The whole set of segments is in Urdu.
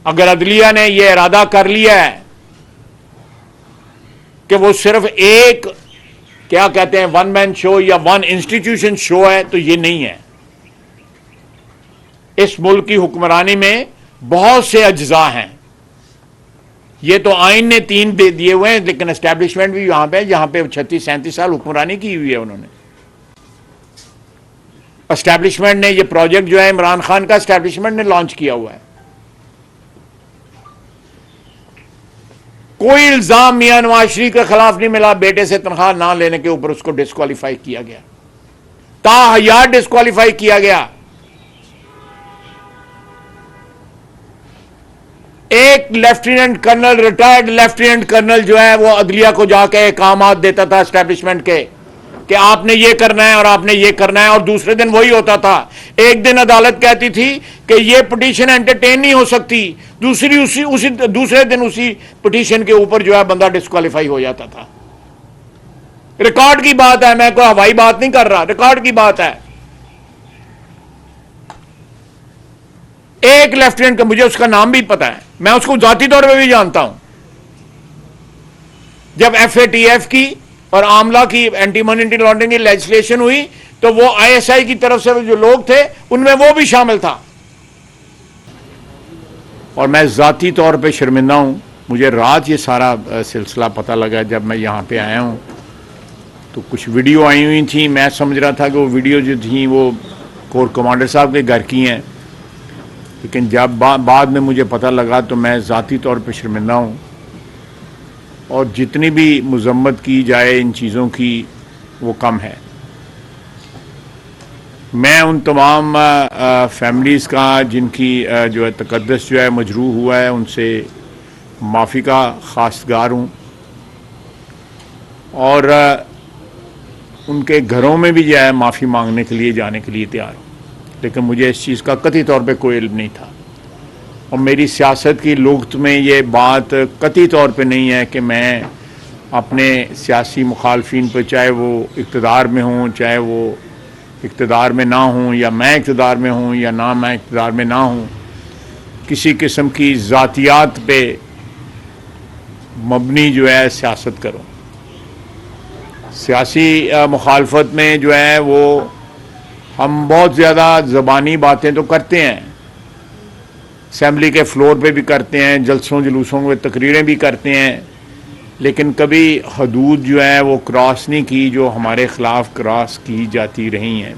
اگر عدلیہ نے یہ ارادہ کر لیا ہے کہ وہ صرف ایک کیا کہتے ہیں ون مین شو یا ون انسٹیٹیوشن شو ہے تو یہ نہیں ہے. اس ملک کی حکمرانی میں بہت سے اجزاء ہیں. یہ تو آئین نے 3 دے دیے ہوئے ہیں لیکن اسٹیبلشمنٹ بھی یہاں پہ جہاں پہ 36-37 سال حکمرانی کی ہوئی ہے انہوں نے. اسٹیبلشمنٹ نے یہ پروجیکٹ جو ہے عمران خان کا اسٹیبلشمنٹ نے لانچ کیا ہوا ہے. کوئی الزام میاں نواز شریف کے خلاف نہیں ملا. بیٹے سے تنخواہ نہ لینے کے اوپر اس کو ڈسکوالیفائی کیا گیا, تاحیات ڈسکوالیفائی کیا گیا. ایک lieutenant colonel, retired lieutenant colonel جو ہے وہ عدلیہ کو جا کے احکامات دیتا تھا اسٹیبلشمنٹ کے کہ آپ نے یہ کرنا ہے اور آپ نے یہ کرنا ہے, اور دوسرے دن وہی ہوتا تھا. ایک دن عدالت کہتی تھی کہ یہ پٹیشن انٹرٹین نہیں ہو سکتی, دوسرے دن اسی پٹیشن کے اوپر جو ہے بندہ ڈسکوالیفائی ہو جاتا تھا. ریکارڈ کی بات ہے, میں کوئی ہوائی بات نہیں کر رہا, ریکارڈ کی بات ہے. ایک لیفٹیننٹ کا مجھے اس کا نام بھی پتا ہے, میں اس کو ذاتی طور پہ بھی جانتا ہوں. جب FATF کی اور عاملہ کی اینٹی منی لانڈرنگ کی لیجسلیشن ہوئی تو وہ ISI کی طرف سے جو لوگ تھے ان میں وہ بھی شامل تھا. اور میں ذاتی طور پہ شرمندہ ہوں. مجھے رات یہ سارا سلسلہ پتہ لگا جب میں یہاں پہ آیا ہوں تو کچھ ویڈیو آئی ہوئی تھیں. میں سمجھ رہا تھا کہ وہ ویڈیو جو تھیں وہ کور کمانڈر صاحب کے گھر کی ہیں, لیکن جب بعد میں مجھے پتہ لگا تو میں ذاتی طور پہ شرمندہ ہوں. اور جتنی بھی مذمت کی جائے ان چیزوں کی وہ کم ہے. میں ان تمام فیملیز کا جن کی جو ہے تقدس جو ہے مجروح ہوا ہے ان سے معافی کا خواستگار ہوں, اور ان کے گھروں میں بھی جو ہے معافی مانگنے کے لیے جانے کے لیے تیار ہوں. لیکن مجھے اس چیز کا قطعی طور پہ کوئی علم نہیں تھا, اور میری سیاست کی لغت میں یہ بات قطعی طور پہ نہیں ہے کہ میں اپنے سیاسی مخالفین پہ, چاہے وہ اقتدار میں ہوں چاہے وہ اقتدار میں نہ ہوں, یا میں اقتدار میں ہوں یا نہ میں اقتدار میں نہ ہوں, کسی قسم کی ذاتیات پہ مبنی جو ہے سیاست کروں. سیاسی مخالفت میں جو ہے وہ ہم بہت زیادہ زبانی باتیں تو کرتے ہیں, اسمبلی کے فلور پہ بھی کرتے ہیں, جلسوں جلوسوں میں تقریریں بھی کرتے ہیں, لیکن کبھی حدود جو ہے وہ کراس نہیں کی جو ہمارے خلاف کراس کی جاتی رہی ہیں.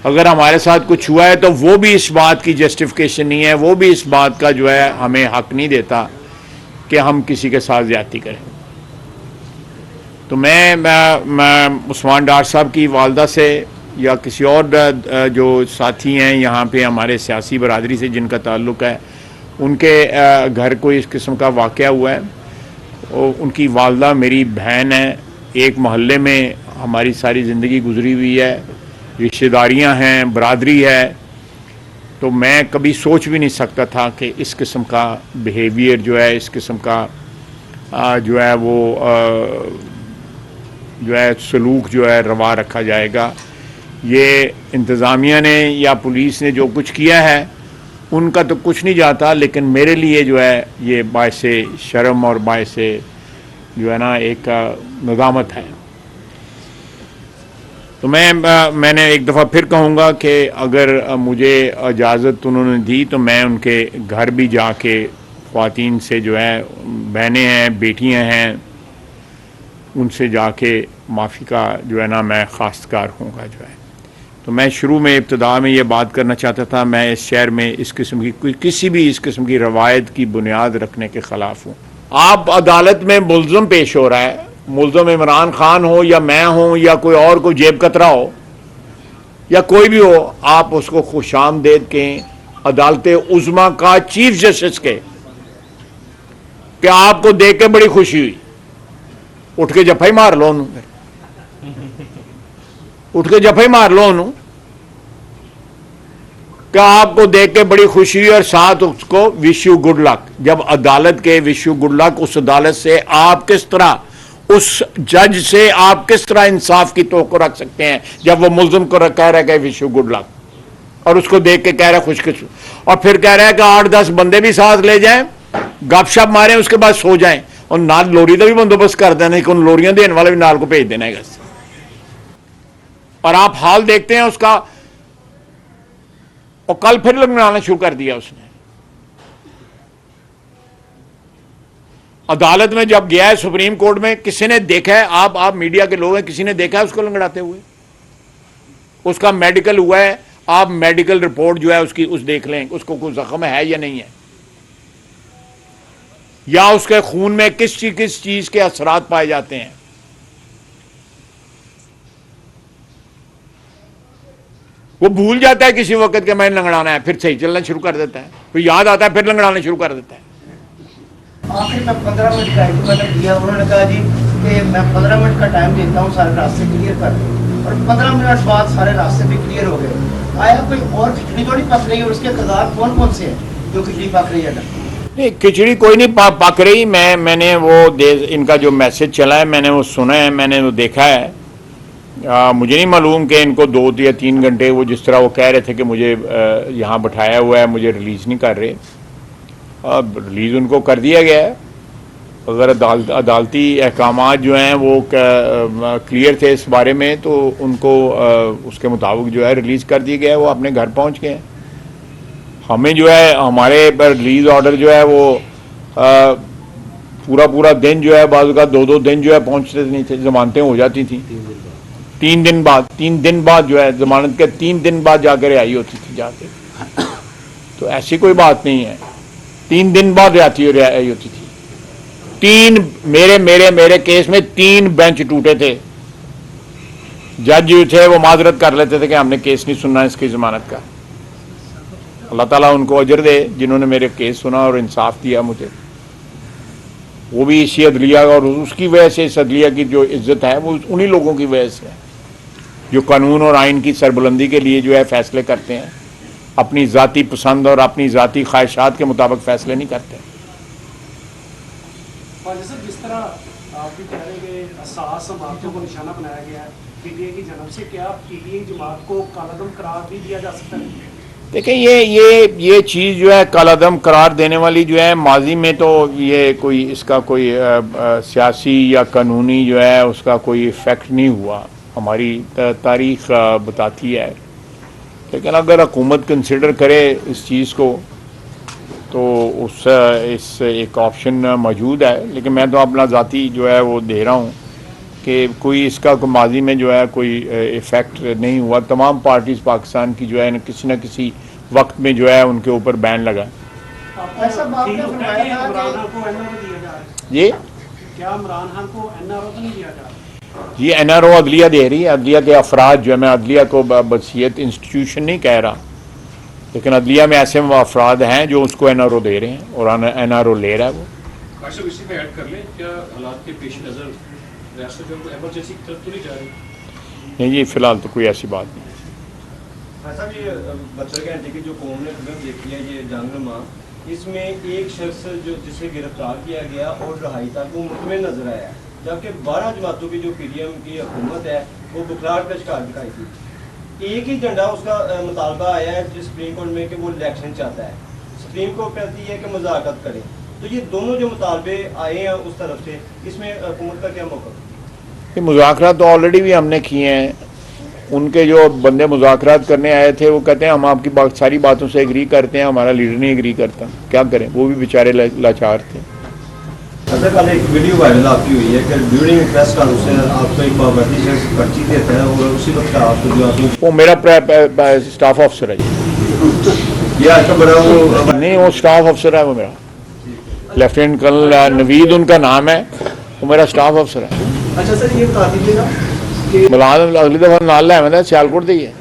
اگر ہمارے ساتھ کچھ ہوا ہے تو وہ بھی اس بات کی جسٹیفیکیشن نہیں ہے, وہ بھی اس بات کا جو ہے ہمیں حق نہیں دیتا کہ ہم کسی کے ساتھ زیادتی کریں. تو میں عثمان ڈار صاحب کی والدہ سے یا کسی اور جو ساتھی ہیں یہاں پہ ہمارے سیاسی برادری سے جن کا تعلق ہے, ان کے گھر کوئی اس قسم کا واقعہ ہوا ہے. ان کی والدہ میری بہن ہے, ایک محلے میں ہماری ساری زندگی گزری ہوئی ہے, رشتہ داریاں ہیں, برادری ہے. تو میں کبھی سوچ بھی نہیں سکتا تھا کہ اس قسم کا بیہیویئر جو ہے, اس قسم کا جو ہے وہ جو ہے سلوک جو ہے روا رکھا جائے گا. یہ انتظامیہ نے یا پولیس نے جو کچھ کیا ہے ان کا تو کچھ نہیں جاتا, لیکن میرے لیے جو ہے یہ باعث شرم اور باعث جو ہے نا ایک ندامت ہے. تو میں نے ایک دفعہ پھر کہوں گا کہ اگر مجھے اجازت انہوں نے دی تو میں ان کے گھر بھی جا کے خواتین سے جو ہے, بہنیں ہیں, بیٹیاں ہیں, ان سے جا کے معافی کا جو ہے نا میں خواستگار ہوں گا جو ہے. تو میں شروع میں ابتدا میں یہ بات کرنا چاہتا تھا, میں اس شہر میں اس قسم کی کسی بھی اس قسم کی روایت کی بنیاد رکھنے کے خلاف ہوں. آپ عدالت میں ملزم پیش ہو رہا ہے, ملزم عمران خان ہو یا میں ہوں یا کوئی اور کوئی جیب کترا ہو یا کوئی بھی ہو, آپ اس کو خوش آمدید کہیں عدالت عظمیٰ کا چیف جسٹس کے کہ آپ کو دیکھ کے بڑی خوشی ہوئی, اٹھ کے جفا ہی مار لو انہوں, اٹھ کے جفا ہی مار لو انہوں کہ آپ کو دیکھ کے بڑی خوشی ہوئی, اور ساتھ اس کو وش یو گڈ لک. جب عدالت کے وش یو گڈ لک, اس عدالت سے آپ کس طرح, اس جج سے آپ کس طرح انصاف کی توقع رکھ سکتے ہیں جب وہ ملزم کو کہہ رہا ہے کہ وش یو گڈ لک. اور اس کو دیکھ کے کہہ رہا ہے خوش قسمت، اور پھر کہہ رہا ہے کہ 8-10 بندے بھی ساتھ لے جائیں، گپ شپ ماریں، اس کے بعد سو جائیں، اور نال لوری کا بھی بندوبست کر دینا کہ ان لوریاں دینے والے بھی نال کو بھیج دینا ہے گھر سے۔ اور آپ حال دیکھتے ہیں اس کا، اور کل پھر لگانا شروع کر دیا اس نے۔ عدالت میں جب گیا ہے سپریم کورٹ میں، کسی نے دیکھا ہے؟ آپ میڈیا کے لوگ ہیں، کسی نے دیکھا ہے اس کو لنگڑاتے ہوئے؟ اس کا میڈیکل ہوا ہے، آپ میڈیکل رپورٹ جو ہے اس کی دیکھ لیں، اس کو کوئی زخم ہے یا نہیں ہے، یا اس کے خون میں کس چیز کے اثرات پائے جاتے ہیں۔ وہ بھول جاتا ہے کسی وقت کہ میں لنگڑانا ہے، پھر صحیح چلنا شروع کر دیتا ہے، پھر یاد آتا ہے پھر لنگڑانا شروع کر دیتا ہے۔ آخر میں 15 منٹ کا ایک دیا، انہوں نے کہا جی کہ میں 15 منٹ کا ٹائم دیتا ہوں، سارے راستے کلیئر کر دیں، اور 15 منٹ بعد سارے راستے بھی کلیئر ہو گئے۔ آیا کوئی اور کھچڑی تو نہیں پک رہی ہے؟ اور اس کے اقتدار کون سے ہیں جو کھچڑی پک رہی ہے؟ نہیں، کھچڑی کوئی نہیں پک رہی۔ میں نے وہ ان کا جو میسج چلا ہے میں نے وہ سنا ہے، میں نے وہ دیکھا ہے۔ مجھے نہیں معلوم کہ ان کو 2 یا 3 گھنٹے وہ جس طرح وہ کہہ رہے تھے کہ مجھے یہاں بٹھایا ہوا ہے، مجھے ریلیز نہیں کر رہے۔ اب ریلیز ان کو کر دیا گیا ہے۔ اگر عدالتی احکامات جو ہیں وہ کلیئر تھے اس بارے میں تو ان کو اس کے مطابق جو ہے ریلیز کر دیا گیا ہے، وہ اپنے گھر پہنچ گئے ہیں۔ ہمیں جو ہے ہمارے ریلیز آرڈر جو ہے وہ پورا دن جو ہے، بعض کا 2 دن جو ہے پہنچتے نہیں تھے، ضمانتیں ہو جاتی تھیں 3 دن بعد جو ہے ضمانت کے 3 دن بعد جا کے رہائی ہوتی تھی جا کے۔ تو ایسی کوئی بات نہیں ہے، 3 دن بعد رہائی ہوتی تھی۔ میرے کیس میں 3 بینچ ٹوٹے تھے، جج جو تھے وہ معذرت کر لیتے تھے کہ ہم نے کیس نہیں سننا اس کی ضمانت کا۔ اللہ تعالیٰ ان کو اجر دے جنہوں نے میرے کیس سنا اور انصاف دیا مجھے۔ وہ بھی اسی عدلیہ اور اس کی وجہ سے، اس عدلیہ کی جو عزت ہے وہ انہی لوگوں کی وجہ سے ہے جو قانون اور آئین کی سربلندی کے لیے جو ہے فیصلے کرتے ہیں، اپنی ذاتی پسند اور اپنی ذاتی خواہشات کے مطابق فیصلے نہیں کرتے۔ جس طرح آپ بھی کہہ رہے ہیں کہ حساس عمارتوں کو نشانہ بنایا گیا ہے پی ٹی آئی کی جانب سے، کیا پی ٹی آئی جماعت کو کالعدم قرار بھی دیا جا سکتا ہے؟ دیکھیں یہ چیز جو ہے کالعدم قرار دینے والی جو ہے، ماضی میں تو یہ کوئی اس کا کوئی سیاسی یا قانونی جو ہے اس کا کوئی ایفیکٹ نہیں ہوا، ہماری تاریخ بتاتی ہے۔ لیکن اگر حکومت کنسیڈر کرے اس چیز کو تو اس ایک آپشن موجود ہے، لیکن میں تو اپنا ذاتی جو ہے وہ دے رہا ہوں کہ کوئی اس کا ماضی میں جو ہے کوئی ایفیکٹ نہیں ہوا۔ تمام پارٹیز پاکستان کی جو ہے کسی نہ کسی وقت میں جو ہے ان کے اوپر بین لگا۔ ایسا بات ہے کہ عمران خان کو این آر او دیا جا رہا ہے؟ جی کیا عمران خان کو این آر او تو نہیں دیا جا رہا؟ یہ این آر او عدلیہ دے رہی ہے، عدلیہ کے افراد جو ہے، میں عدلیہ کو بحیثیت انسٹیٹیوشن نہیں کہہ رہا، لیکن عدلیہ میں ایسے افراد ہیں جو اس کو این آر او دے رہے ہیں اور این آر او لے رہا ہے وہ۔ اسی میں ایڈ کر لیں، کیا حالات کے پیش نظر ریاست جو ایمرجنسی کی طرف تو نہیں جا رہی؟ نہیں جی، فی الحال تو کوئی ایسی بات نہیں۔ صاحب یہ 72 گھنٹے کی جو قوم نے فلم دیکھی ہے یہ جنگ نما، اس میں ایک شخص جو جسے گرفتار کیا گیا اور رہائی تک وہ مطمئن نظر آیا، جبکہ 12 جماعتوں کی جو پی ڈی ایم کی حکومت ہے وہ بکھلاہٹ کا شکار دکھائی تھی۔ ایک ہی جھنڈا اس کا مطالبہ آیا ہے سپریم کورٹ میں کہ وہ الیکشن چاہتا ہے، سپریم کورٹ کہتی ہے کہ مذاکرات کریں۔ تو یہ دونوں جو مطالبے آئے ہیں اس طرف سے، اس میں حکومت کا کیا موقف؟ یہ مذاکرات تو آلریڈی بھی ہم نے کیے ہیں۔ ان کے جو بندے مذاکرات کرنے آئے تھے وہ کہتے ہیں ہم آپ کی ساری باتوں سے ایگری کرتے ہیں، ہمارا لیڈر نہیں ایگری کرتا، کیا کریں؟ وہ بھی بیچارے لاچار تھے۔ کل ایک ویڈیو وائرل آپ کی ہوئی ہے کہ ڈیورنگ پریس کانفرنس آپ کو ایک پابندی شخص پرچی دیتا ہے اور اسی وقت آپ کو جو وہ میرا اسٹاف افسر ہے جی۔ یہ ایسا بڑا وہ نہیں، وہ اسٹاف افسر ہے، وہ میرا لیفٹیننٹ کرنل نوید ان کا نام ہے، وہ میرا اسٹاف افسر ہے۔ اچھا سر، یہ بتا دیجیے گا کہ ملازم اگلی دفعہ نال لے آئے سیالکوٹ دے ہی ہے۔